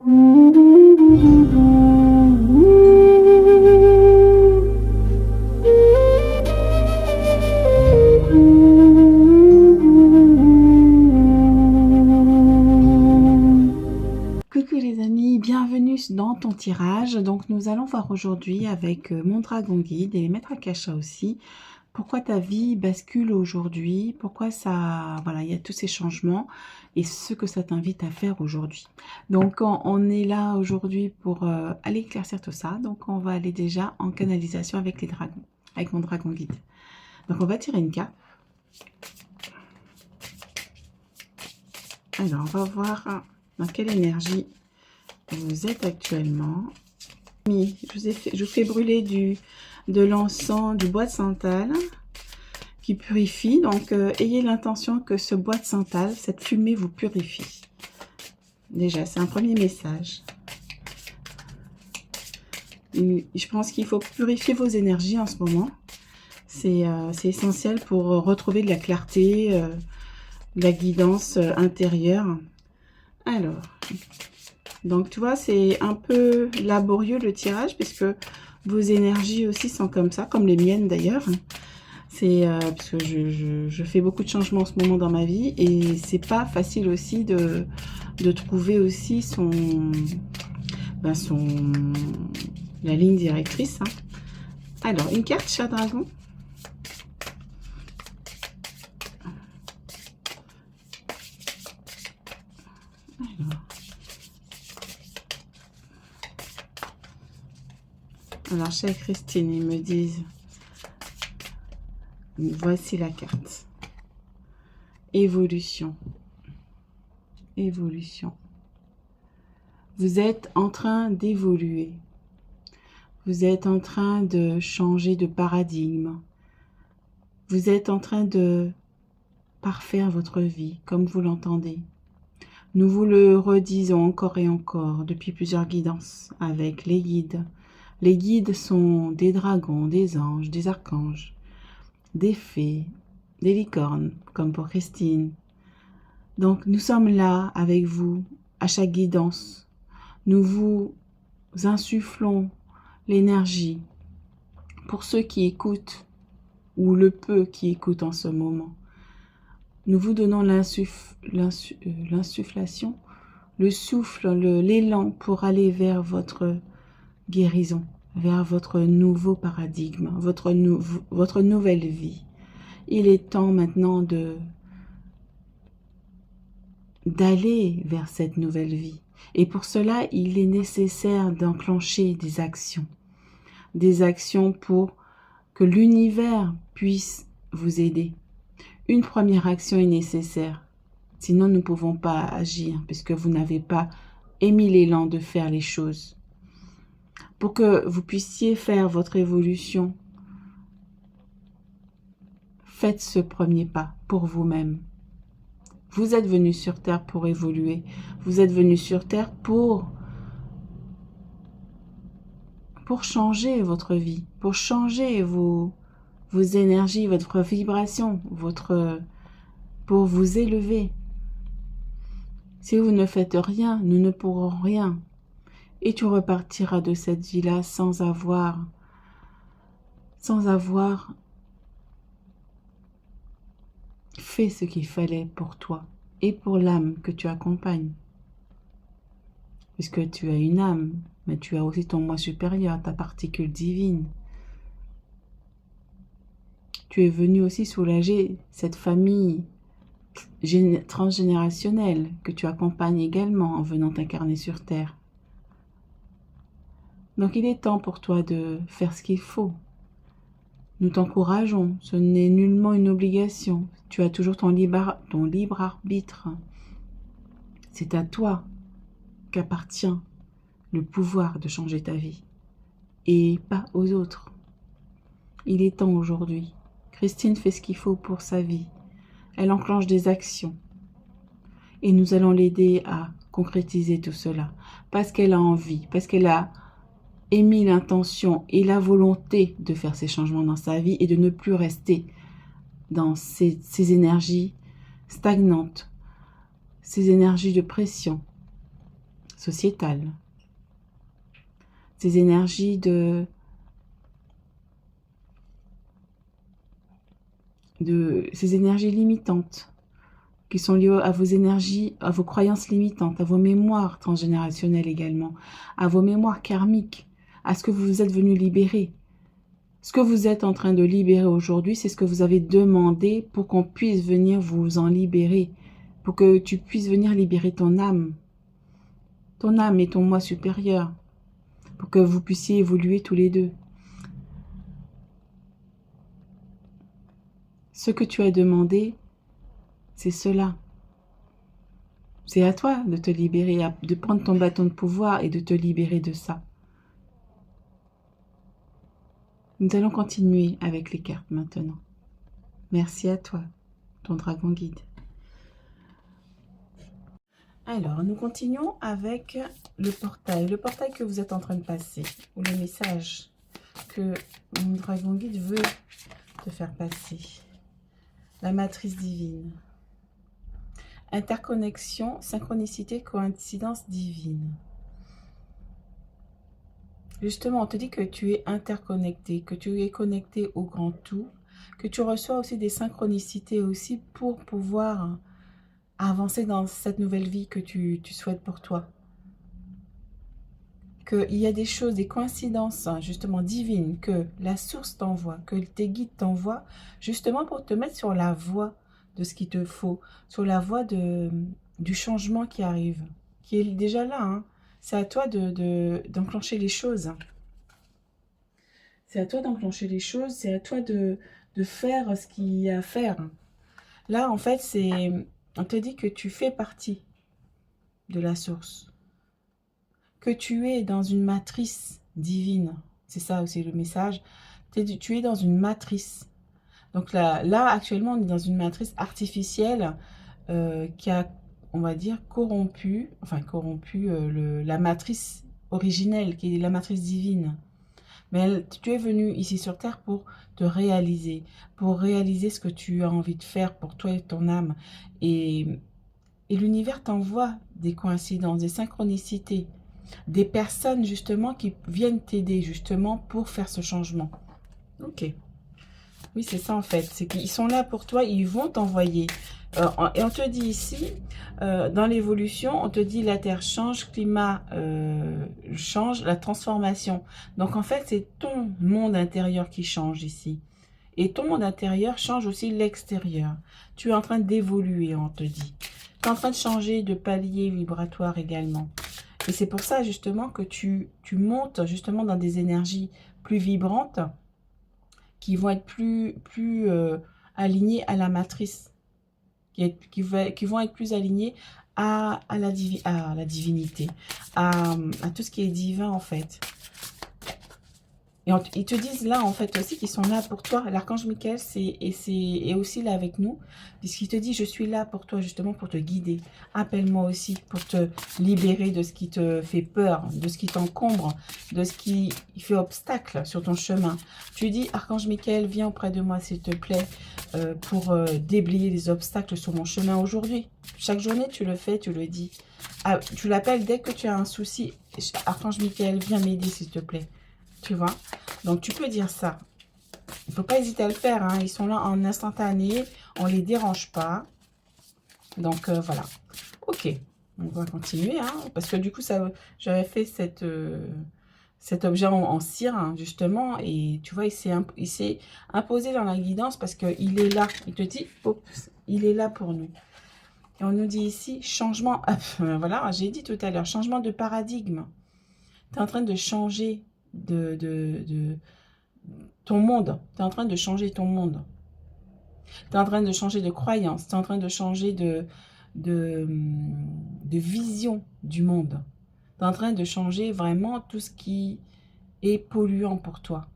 Coucou les amis, bienvenue dans ton tirage. Donc nous allons voir aujourd'hui avec mon dragon guide et les maîtres Akasha aussi, pourquoi ta vie bascule aujourd'hui, pourquoi ça, voilà, il y a tous ces changements et ce que ça t'invite à faire aujourd'hui. Donc on est là aujourd'hui pour aller éclaircir tout ça. Donc on va aller déjà en canalisation avec les dragons, avec mon dragon guide. Donc on va tirer une carte. Alors on va voir dans quelle énergie vous êtes actuellement. Je vous fais brûler de l'encens, du bois de santal qui purifie. Donc, ayez l'intention que ce bois de santal, cette fumée vous purifie. Déjà, c'est un premier message. Je pense qu'il faut purifier vos énergies en ce moment. C'est essentiel pour retrouver de la clarté, de la guidance intérieure. Alors, donc tu vois, c'est un peu laborieux le tirage puisque vos énergies aussi sont comme ça, comme les miennes d'ailleurs. C'est parce que je fais beaucoup de changements en ce moment dans ma vie et c'est pas facile aussi de trouver aussi la ligne directrice. Hein. Alors, une carte chat dragon. Alors, chère Christine, ils me disent, voici la carte. Évolution. Évolution. Vous êtes en train d'évoluer. Vous êtes en train de changer de paradigme. Vous êtes en train de parfaire votre vie, comme vous l'entendez. Nous vous le redisons encore et encore depuis plusieurs guidances avec les guides. Les guides sont des dragons, des anges, des archanges, des fées, des licornes, comme pour Christine. Donc, nous sommes là avec vous à chaque guidance. Nous vous insufflons l'énergie pour ceux qui écoutent ou le peu qui écoutent en ce moment. Nous vous donnons l'insufflation, le souffle, l'élan pour aller vers votre guérison, vers votre nouveau paradigme, votre nouvelle vie. Il est temps maintenant d'aller vers cette nouvelle vie. Et pour cela, il est nécessaire d'enclencher des actions pour que l'univers puisse vous aider. Une première action est nécessaire, sinon nous ne pouvons pas agir puisque vous n'avez pas émis l'élan de faire les choses. Pour que vous puissiez faire votre évolution, faites ce premier pas pour vous-même. Vous êtes venu sur Terre pour évoluer. Vous êtes venu sur Terre pour changer votre vie, pour changer vos énergies, votre vibration, pour vous élever. Si vous ne faites rien, nous ne pourrons rien. Et tu repartiras de cette vie-là sans avoir fait ce qu'il fallait pour toi et pour l'âme que tu accompagnes. Puisque tu as une âme, mais tu as aussi ton moi supérieur, ta particule divine. Tu es venu aussi soulager cette famille transgénérationnelle que tu accompagnes également en venant t'incarner sur Terre. Donc il est temps pour toi de faire ce qu'il faut. Nous t'encourageons, ce n'est nullement une obligation. Tu as toujours ton libre arbitre. C'est à toi qu'appartient le pouvoir de changer ta vie et pas aux autres. Il est temps aujourd'hui. Christine fait ce qu'il faut pour sa vie. Elle enclenche des actions et nous allons l'aider à concrétiser tout cela parce qu'elle a envie, parce qu'elle a émis l'intention et la volonté de faire ces changements dans sa vie et de ne plus rester dans ces énergies stagnantes, ces énergies de pression, sociétales, ces énergies ces énergies limitantes qui sont liées à vos énergies, à vos croyances limitantes, à vos mémoires transgénérationnelles également, à vos mémoires karmiques, à ce que vous êtes venu libérer. Ce que vous êtes en train de libérer aujourd'hui, c'est ce que vous avez demandé pour qu'on puisse venir vous en libérer, pour que tu puisses venir libérer ton âme et ton moi supérieur, pour que vous puissiez évoluer tous les deux. Ce que tu as demandé, c'est cela. C'est à toi de te libérer, de prendre ton bâton de pouvoir et de te libérer de ça. Nous allons continuer avec les cartes maintenant. Merci à toi, ton dragon guide. Alors, nous continuons avec le portail que vous êtes en train de passer, ou le message que mon dragon guide veut te faire passer. La matrice divine. Interconnexion, synchronicité, coïncidence divine. Justement, on te dit que tu es interconnecté, que tu es connecté au grand tout, que tu reçois aussi des synchronicités aussi pour pouvoir avancer dans cette nouvelle vie que tu souhaites pour toi. Qu'il y a des choses, des coïncidences justement divines que la source t'envoie, que tes guides t'envoient, justement pour te mettre sur la voie de ce qu'il te faut, sur la voie du changement qui arrive, qui est déjà là. Hein. C'est à toi d'enclencher les choses. C'est à toi d'enclencher les choses, c'est à toi de faire ce qu'il y a à faire. Là, en fait, on te dit que tu fais partie de la source. Que tu es dans une matrice divine. C'est ça aussi le message. Tu es dans une matrice. Donc là, actuellement, on est dans une matrice artificielle qui a, on va dire, corrompu la matrice originelle, qui est la matrice divine. Mais tu es venu ici sur Terre pour te réaliser, pour réaliser ce que tu as envie de faire pour toi et ton âme. Et l'univers t'envoie des coïncidences, des synchronicités, des personnes justement qui viennent t'aider justement pour faire ce changement. Ok. Oui, c'est ça en fait. C'est qu'ils sont là pour toi, ils vont t'envoyer. Et on te dit ici, dans l'évolution, on te dit la Terre change, climat change, la transformation. Donc en fait, c'est ton monde intérieur qui change ici. Et ton monde intérieur change aussi l'extérieur. Tu es en train d'évoluer, on te dit. Tu es en train de changer de palier vibratoire également. Et c'est pour ça justement que tu montes justement dans des énergies plus vibrantes qui vont être plus alignées à la matrice, qui vont être plus alignées à la divinité, à tout ce qui est divin en fait. Et ils te disent là, en fait, aussi qu'ils sont là pour toi. L'archange Michael est aussi là avec nous, puisqu'il te dit, je suis là pour toi, justement, pour te guider. Appelle-moi aussi pour te libérer de ce qui te fait peur, de ce qui t'encombre, de ce qui fait obstacle sur ton chemin. Tu dis, archange Michael, viens auprès de moi, s'il te plaît, pour déblayer les obstacles sur mon chemin aujourd'hui. Chaque journée, tu le fais, tu le dis. Ah, tu l'appelles dès que tu as un souci. Archange Michael, viens m'aider, s'il te plaît. Tu vois, donc tu peux dire ça. Il ne faut pas hésiter à le faire. Hein. Ils sont là en instantané. On ne les dérange pas. Donc voilà. Ok. On va continuer. Hein, parce que du coup, j'avais fait cet objet en cire, hein, justement. Et tu vois, il s'est imposé dans la guidance parce qu'il est là. Il te dit, oups, il est là pour nous. Et on nous dit ici, changement. Voilà, j'ai dit tout à l'heure, changement de paradigme. Tu es en train de changer ton monde. Tu es en train de changer ton monde. Tu es en train de changer de croyance. Tu es en train de changer de vision du monde. Tu es en train de changer vraiment tout ce qui est polluant pour toi.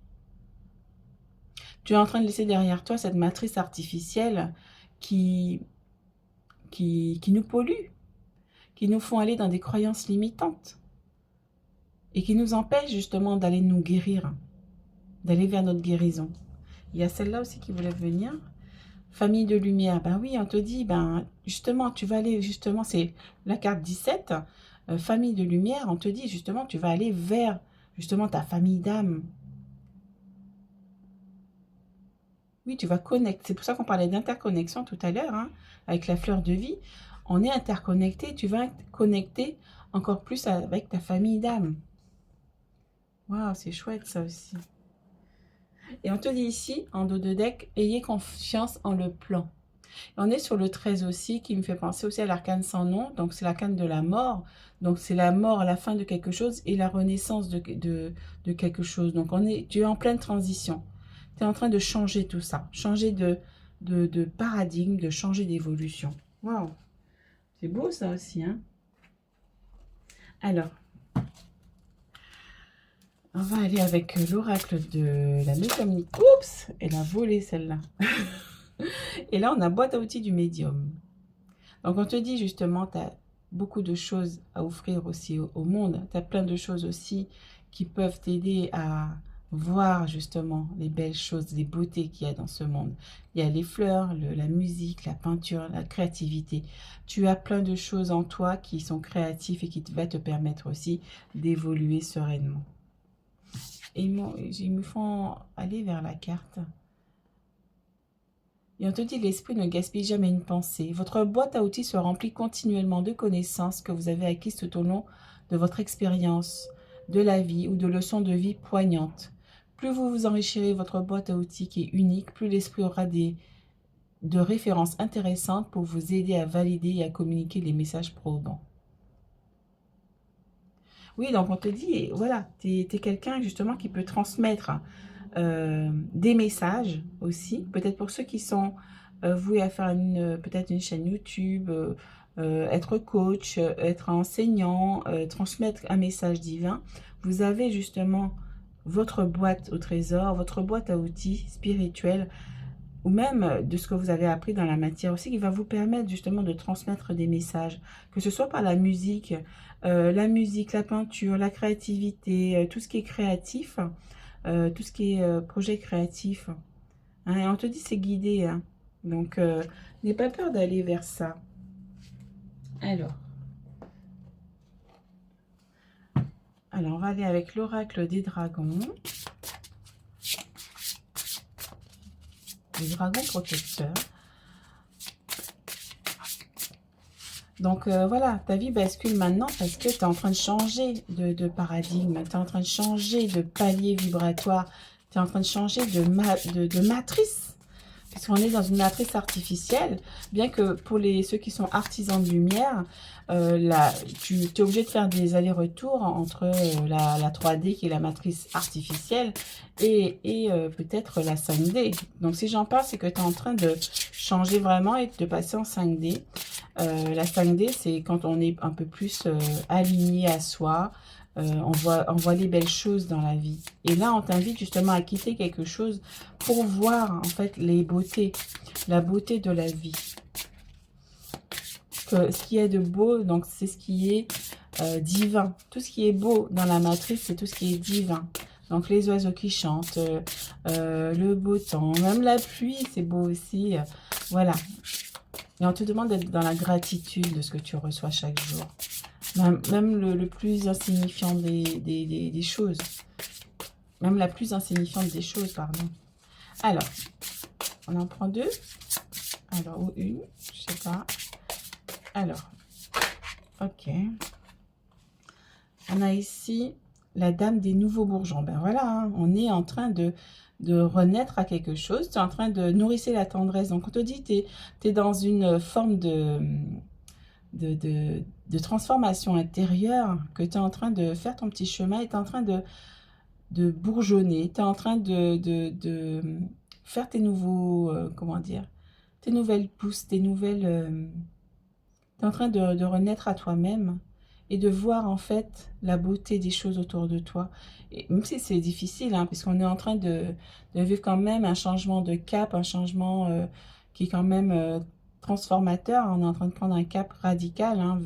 Tu es en train de laisser derrière toi cette matrice artificielle qui nous pollue, qui nous font aller dans des croyances limitantes. Et qui nous empêche justement d'aller nous guérir, d'aller vers notre guérison. Il y a celle-là aussi qui voulait venir. Famille de lumière, ben oui, on te dit, ben justement, tu vas aller, justement, c'est la carte 17, famille de lumière, on te dit justement, tu vas aller vers justement ta famille d'âme. Oui, tu vas connecter. C'est pour ça qu'on parlait d'interconnexion tout à l'heure, hein, avec la fleur de vie. On est interconnecté, tu vas être connecté encore plus avec ta famille d'âme. Waouh, c'est chouette ça aussi. Et on te dit ici, en dos de deck, ayez confiance en le plan. On est sur le 13 aussi, qui me fait penser aussi à l'arcane sans nom. Donc, c'est l'arcane de la mort. Donc, c'est la mort à la fin de quelque chose et la renaissance de quelque chose. Donc, tu es en pleine transition. Tu es en train de changer tout ça. Changer de paradigme, de changer d'évolution. Waouh! C'est beau ça aussi, hein? Alors, on va aller avec l'oracle de la médiumnité. Oups! Elle a volé celle-là. Et là, on a boîte à outils du médium. Donc, on te dit justement, tu as beaucoup de choses à offrir aussi au monde. Tu as plein de choses aussi qui peuvent t'aider à voir justement les belles choses, les beautés qu'il y a dans ce monde. Il y a les fleurs, la musique, la peinture, la créativité. Tu as plein de choses en toi qui sont créatives et qui vont te permettre aussi d'évoluer sereinement. Et ils me font aller vers la carte. Et on te dit, l'esprit ne gaspille jamais une pensée. Votre boîte à outils se remplit continuellement de connaissances que vous avez acquises tout au long de votre expérience de la vie ou de leçons de vie poignantes. Plus vous vous enrichirez votre boîte à outils qui est unique, plus l'esprit aura de références intéressantes pour vous aider à valider et à communiquer les messages probants. Oui, donc on te dit, voilà, tu es quelqu'un justement qui peut transmettre des messages aussi, peut-être pour ceux qui sont voués à faire peut-être une chaîne YouTube, être coach, être enseignant, transmettre un message divin. Vous avez justement votre boîte au trésor, votre boîte à outils spirituelle, ou même de ce que vous avez appris dans la matière aussi, qui va vous permettre justement de transmettre des messages, que ce soit par la musique, la peinture, la créativité, tout ce qui est créatif, tout ce qui est projet créatif. Hein, et on te dit c'est guidé, hein. Donc, n'aie pas peur d'aller vers ça. Alors, on va aller avec l'oracle des dragons. Les dragons protecteurs. Donc voilà, ta vie bascule maintenant parce que tu es en train de changer de paradigme, tu es en train de changer de palier vibratoire, tu es en train de changer de matrice. Puisqu'on est dans une matrice artificielle, bien que pour ceux qui sont artisans de lumière, tu es obligé de faire des allers-retours entre la 3D qui est la matrice artificielle et peut-être la 5D. Donc si j'en parle, c'est que tu es en train de changer vraiment et de passer en 5D. La 5D, c'est quand on est un peu plus aligné à soi, on voit les belles choses dans la vie. Et là, on t'invite justement à quitter quelque chose pour voir en fait les beautés, la beauté de la vie. Ce qui est de beau, donc c'est ce qui est divin. Tout ce qui est beau dans la matrice, c'est tout ce qui est divin. Donc les oiseaux qui chantent, le beau temps, même la pluie, c'est beau aussi. Voilà. Et on te demande d'être dans la gratitude de ce que tu reçois chaque jour. Même le plus insignifiant des choses. Même la plus insignifiante des choses, pardon. Alors, on en prend deux. Alors, ou une, je sais pas. Alors, ok. On a ici la dame des nouveaux bourgeons. Ben voilà, hein, on est en train de renaître à quelque chose. Tu es en train de nourrir la tendresse. Donc, on te dit, tu es dans une forme de transformation intérieure, que tu es en train de faire ton petit chemin et tu es en train de bourgeonner, tu es en train de faire tes nouveaux, comment dire, tes nouvelles pousses, tu es en train de renaître à toi-même et de voir en fait la beauté des choses autour de toi. Et même si c'est difficile, hein, puisqu'on est en train de vivre quand même un changement de cap, un changement qui est quand même transformateur. On est en train de prendre un cap radical hein,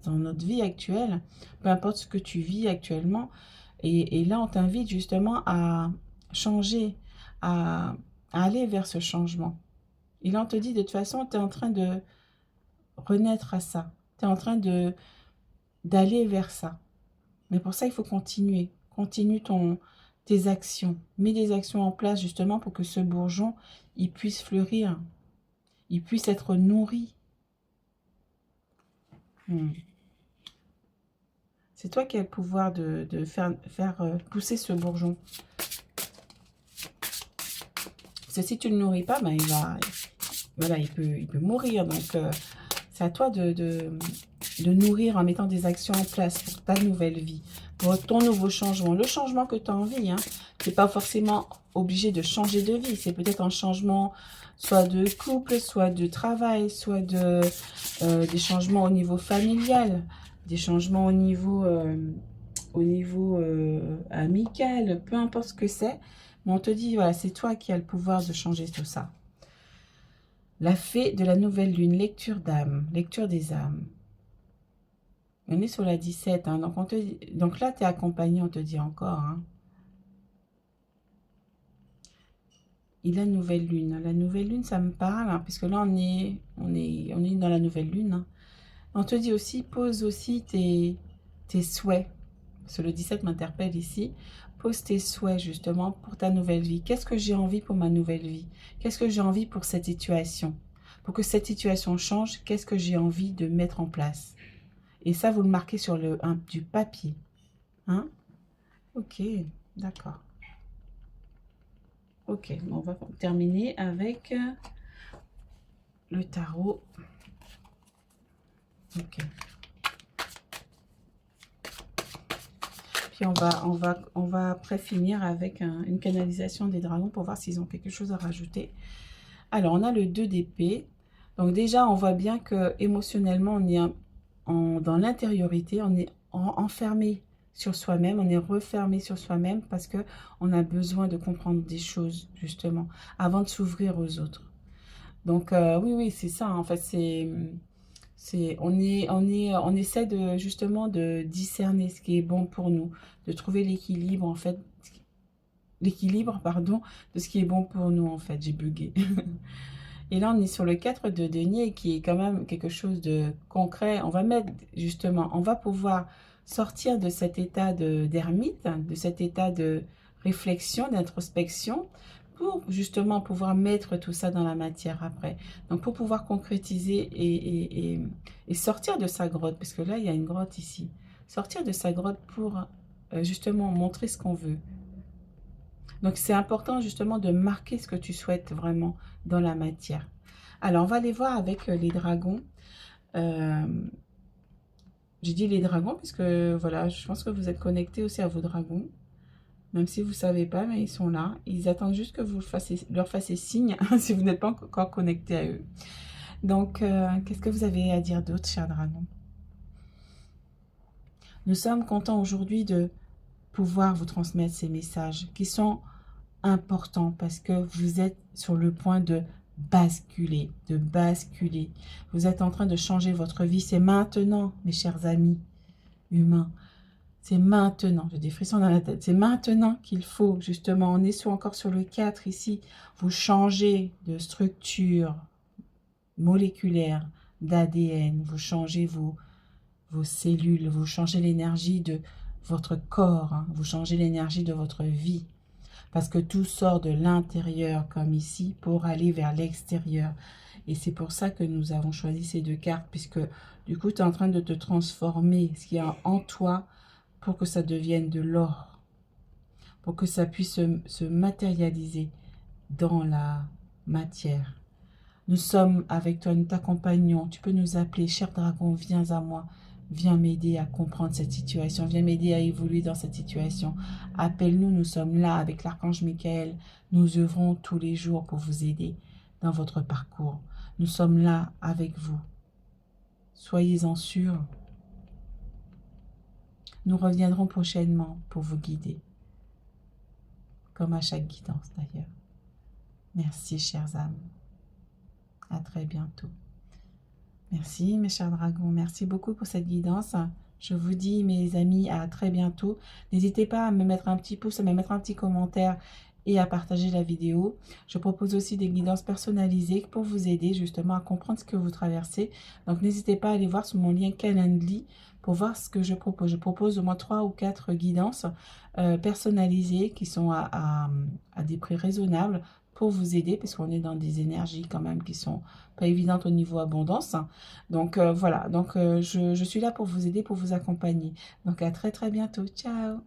dans notre vie actuelle, peu importe ce que tu vis actuellement. Et là, on t'invite justement à changer, à aller vers ce changement. Et là, on te dit, de toute façon, tu es en train de renaître à ça. Tu es en train de d'aller vers ça. Mais pour ça, il faut continuer. Continue tes actions. Mets des actions en place justement pour que ce bourgeon, il puisse fleurir. Il puisse être nourri. C'est toi qui as le pouvoir de faire pousser ce bourgeon. Parce que si tu ne le nourris pas, ben voilà, il peut mourir. Donc, c'est à toi de nourrir en mettant des actions en place pour ta nouvelle vie, pour ton nouveau changement. Le changement que tu as envie, hein. Tu n'es pas forcément obligé de changer de vie. C'est peut-être un changement soit de couple, soit de travail, soit des changements au niveau familial, des changements au niveau amical, peu importe ce que c'est. Mais on te dit, voilà, c'est toi qui as le pouvoir de changer tout ça. La fée de la nouvelle lune, lecture d'âme, lecture des âmes. On est sur la 17, hein, donc là, tu es accompagné, on te dit encore. Hein. Et la nouvelle lune, ça me parle, hein, puisque là, on est dans la nouvelle lune. Hein. On te dit aussi, pose aussi tes souhaits. Parce que le 17 m'interpelle ici. Pose tes souhaits, justement, pour ta nouvelle vie. Qu'est-ce que j'ai envie pour ma nouvelle vie? Qu'est-ce que j'ai envie pour cette situation? Pour que cette situation change, qu'est-ce que j'ai envie de mettre en place? Et ça, vous le marquez sur du papier. Hein? Ok, d'accord. Ok, on va terminer avec le tarot. Ok. Puis on va après finir avec une canalisation des dragons pour voir s'ils ont quelque chose à rajouter. Alors, on a le 2 d'épée. Donc déjà, on voit bien que émotionnellement, on est dans l'intériorité, on est enfermé sur soi-même, on est refermé sur soi-même parce que on a besoin de comprendre des choses, justement, avant de s'ouvrir aux autres. Donc, oui, c'est ça, en fait, on essaie justement de discerner ce qui est bon pour nous, de trouver l'équilibre, en fait, pardon, de ce qui est bon pour nous, en fait, j'ai bugué. Et là, on est sur le 4 de denier qui est quand même quelque chose de concret. On va mettre, justement, on va pouvoir sortir de cet état d'ermite, de cet état de réflexion, d'introspection, pour justement pouvoir mettre tout ça dans la matière après. Donc, pour pouvoir concrétiser et sortir de sa grotte, parce que là, il y a une grotte ici. Sortir de sa grotte pour justement montrer ce qu'on veut. Donc, c'est important justement de marquer ce que tu souhaites vraiment dans la matière. Alors, on va aller voir avec les dragons. J'ai dit les dragons parce que, voilà, je pense que vous êtes connectés aussi à vos dragons. Même si vous ne savez pas, mais ils sont là. Ils attendent juste que vous leur fassiez signe si vous n'êtes pas encore connecté à eux. Donc, qu'est-ce que vous avez à dire d'autre, chers dragons? Nous sommes contents aujourd'hui de pouvoir vous transmettre ces messages qui sont important parce que vous êtes sur le point de basculer, Vous êtes en train de changer votre vie. C'est maintenant, mes chers amis humains. C'est maintenant. J'ai des frissons dans la tête. C'est maintenant qu'il faut, justement, on est encore sur le 4 ici. Vous changez de structure moléculaire, d'ADN. Vous changez vos cellules. Vous changez l'énergie de votre corps. Hein. Vous changez l'énergie de votre vie. Parce que tout sort de l'intérieur, comme ici, pour aller vers l'extérieur. Et c'est pour ça que nous avons choisi ces deux cartes, puisque du coup, tu es en train de te transformer, ce qu'il y a en toi, pour que ça devienne de l'or. Pour que ça puisse se matérialiser dans la matière. Nous sommes avec toi, nous t'accompagnons. Tu peux nous appeler, cher dragon, viens à moi. Viens m'aider à comprendre cette situation. Viens m'aider à évoluer dans cette situation. Appelle-nous, nous sommes là avec l'archange Michael. Nous œuvrons tous les jours pour vous aider dans votre parcours. Nous sommes là avec vous. Soyez-en sûrs. Nous reviendrons prochainement pour vous guider. Comme à chaque guidance d'ailleurs. Merci, chères âmes. À très bientôt. Merci mes chers dragons, merci beaucoup pour cette guidance. Je vous dis mes amis à très bientôt. N'hésitez pas à me mettre un petit pouce, à me mettre un petit commentaire et à partager la vidéo. Je propose aussi des guidances personnalisées pour vous aider justement à comprendre ce que vous traversez. Donc n'hésitez pas à aller voir sur mon lien Calendly pour voir ce que je propose. Je propose au moins 3 ou 4 guidances personnalisées qui sont à des prix raisonnables pour vous aider, parce qu'on est dans des énergies quand même qui sont pas évidentes au niveau abondance. Donc voilà, donc je suis là pour vous aider, pour vous accompagner. Donc à très très bientôt. Ciao.